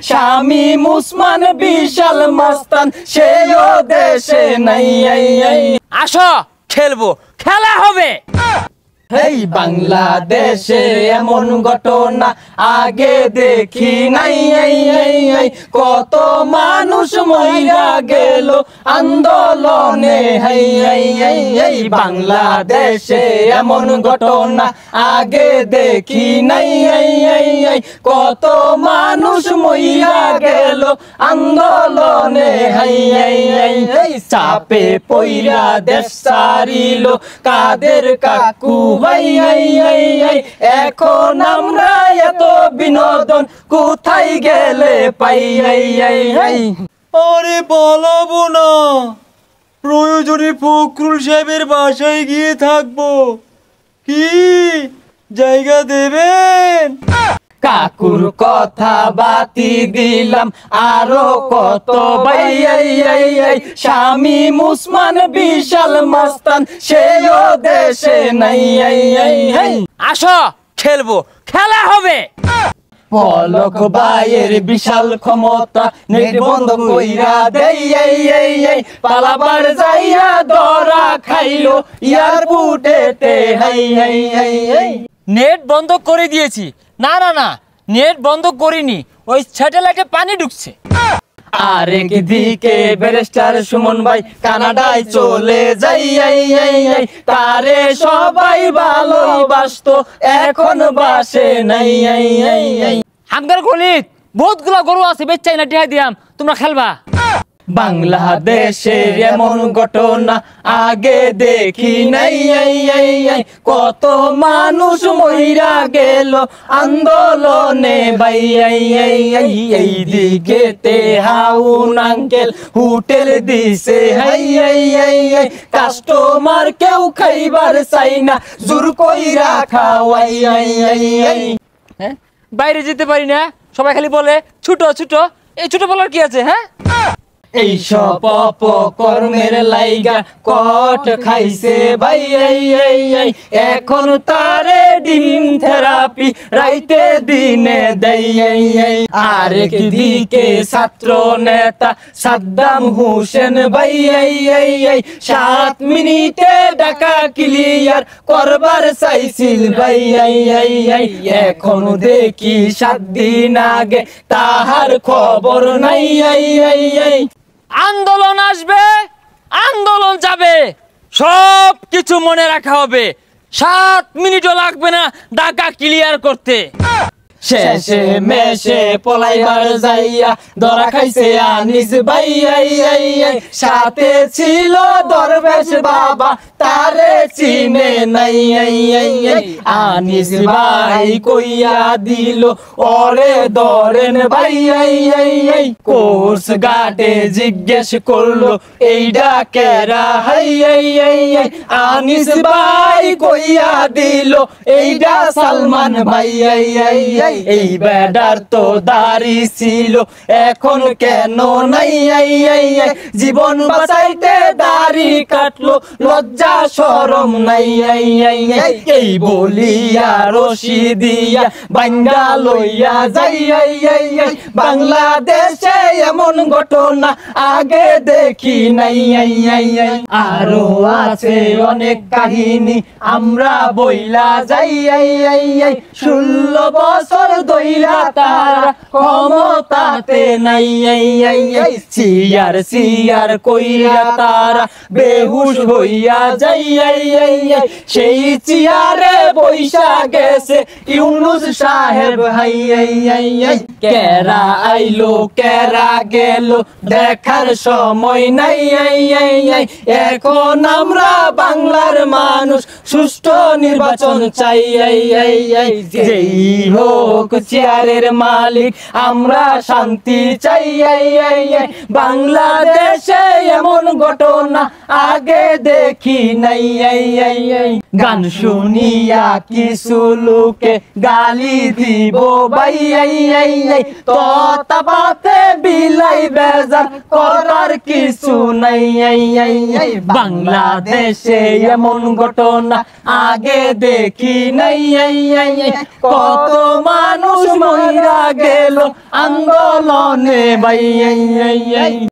শামীম উসমান বিশাল মাস্তান সেও দেশে নাই। আসো খেলবো, খেলা হবে। এই বাংলাদেশে এমন ঘটনা আগে দেখি নাই। কত মানুষ মইরা গেল আন্দোলনে। এই বাংলাদেশে এমন ঘটনা আগে দেখি নাই। কত মানুষ মইরা গেল আন্দোলনে। চাপে পইরা দেশ ছাড়িল কাদের কাকু। এখন আমরা এত বিনোদন কোথায় গেলে পাই। আরে পালাবো না, প্রয়োজনে ফখরুল সাহেবের বাসায় গিয়ে থাকবো। কি জায়গা দেবেন? কাকুর কথা বাতি দিলাম আরো কত ভাই। শামীম উসমান বিশাল মাস্তান সেও দেশে নাই। আসো খেলবো, খেলা হবে। পলক ভাইয়ের বিশাল ক্ষমতা নেট বন্ধ কইরা দেই। পালাবার যাইয়া ধরা খাইলো এয়ারপোর্টেতে। নেট বন্ধ করে দিয়েছি। না না না, নেট বন্ধ করিনি, ওই স্যাটেলাইটে পানি ঢুকছে। আরেক দিকে ব্যারিস্টার সুমন ভাই কানাডায় চলে যাই। তারে সবাই ভালোবাসতো এখন বাসে নাই। হামদার গলিত বহুত গুলা গরু আছে, বেচাই না টিহা দিয়াম, তোমরা খেলবা। বাংলাদেশের এমন ঘটনা আগে দেখি নাই। কত মানুষ মইরা গেল আন্দোলনে ভাই। এই দিকেতে হাউন আঙ্কেল হোটেল দিছে। কাস্টমার কেউ খাইবার চাই না, জোর কইরা খাওয়াই। হ্যাঁ, বাইরে যেতে পারি না, সবাই খালি বলে ছোট ছোট। এই ছোট বলার কি আছে? হ্যাঁ, এইসব অপকর্মের লাইগা কট খাইছে ভাই। এখন তারে ডিম থেরাপি রাইতে দিনে দেয়। আরেক দিকে ছাত্র নেতা সাদ্দাম হোসেন ভাই 7 মিনিটে ঢাকা ক্লিয়ার করবার চাইছিল ভাই। এখন দেখি 7 দিন আগে তাহার খবর নাই। আন্দোলন আসবে, আন্দোলন যাবে, সব কিছু মনে রাখা হবে। 7 মিনিটও লাগবে না ঢাকা ক্লিয়ার করতে। শেষে মেশে পলাইবার যাইয়া ধরা খাইছে আনিস ভাই। সাথে ছিল দরবেশ বাবা, তারে চিনে নাই। আনিস ভাই কইয়া দিল ওরে ধরেন ভাই। কোর্স গার্ডে জিজ্ঞেস করলো এইডা কেরা। আনিস ভাই কইয়া দিল এইডা সালমান ভাই। এই বেডার তো দাড়ি ছিল, এখন কেন নাই? জীবন বাঁচাইতে দাড়ি কাটলো, লজ্জা শরম নাই। এই বলিয়া রশি দিয়া বাঙ্গা লইয়া যাই। বাংলাদেশে এমন ঘটনা আগে দেখি নাই। আরো আছে অনেক কাহিনী আমরা বইলা যাই। 16 বছর দইলা তারা ক্ষমতাতে নাই। সিয়ার সিয়ার কইরা তারা বেহুশ হইয়া যাই। সেই চেয়ারে বৈশা গেছে ইউনুস সাহেব। কেরা আইলো কেরা গেল দেখার সময় নাই। এখন আমরা বাংলার মানুষ সুষ্ঠু নির্বাচন চাই। যেই হোক চেয়ারের মালিক, আমরা শান্তি চাই। বাংলাদেশে এমন ঘটনা আগে দেখি নাই। গান শুনিয়া কিছু লোকে গালি দিব ভাই, ততাবাতে বিলাই বেজার করার কিছু নাই। বাংলাদেশে এমন ঘটনা আগে দেখি নাই। কত মানুষ মইরা গেল আন্দোলনে ভাই।